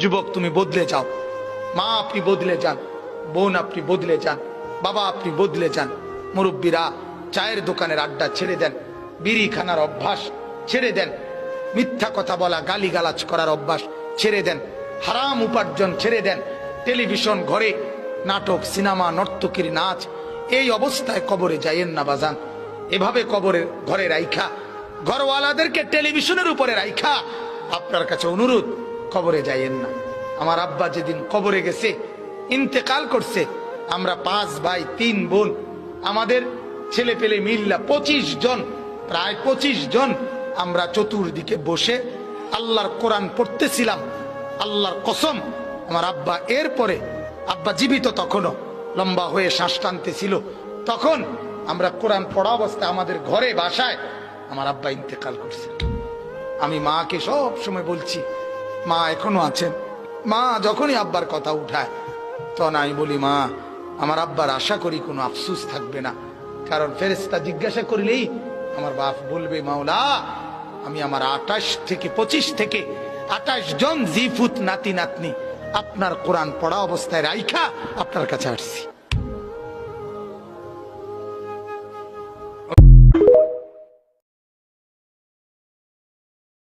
যুবক তুমি বদলে যাও, মা আপনি বদলে যান, বোন আপনি বদলে যান, বাবা আপনি বদলে যান। মুরব্বীরা চায়ের দোকানের আড্ডা ছেড়ে দেন, বিড়ি খানার অভ্যাস ছেড়ে দেন, মিথ্যা কথা বলা গালিগালাজ করার অভ্যাস ছেড়ে দেন, হারাম উপার্জন ছেড়ে দেন। টেলিভিশন ঘরে নাটক, সিনেমা, নর্তকীর নাচ, এই অবস্থায় কবরে যাইয়েন না বাজান। এভাবে কবরের ঘরে রাইখা, ঘরওয়ালাদেরকে টেলিভিশনের উপরে রাইখা আপনার কাছে অনুরোধ, কবরে যাইয়েন না। আমার আব্বা যেদিন কবরে গেছে, ইন্তেকাল করছে, আমরা 5 ভাই 3 বোন, আমাদের ছেলে পেলে মিল্লা 25 জন, প্রায় 25 জন আমরা চতুর্দিকে বসে আল্লাহর কোরআন পড়তেছিলাম। আল্লাহর কসম, আমার আব্বা এরপরে, আব্বা জীবিত তখনও, লম্বা হয়ে শ্বাস টানতেছিল, তখন আমরা কোরআন পড়া অবস্থায় আমাদের ঘরে বাসায় আমার আব্বা ইন্তেকাল করছে। আমি মাকে সব সময় বলছি, মা এখনো আছেন। মা যখনই আব্বার কথা উঠায় তখন আমি বলি, মা আমার আব্বার আশা করি কোনো আফসোস থাকবে না, কারণ ফেরেশতা জিজ্ঞাসা করলেই আমার বাপ বলবে, মাওলা আমি আমার 25 থেকে 28 জন জিফুত নাতি নাতনি আপনার কোরআন পড়া অবস্থায় রাইখা আপনার কাছে আসছি।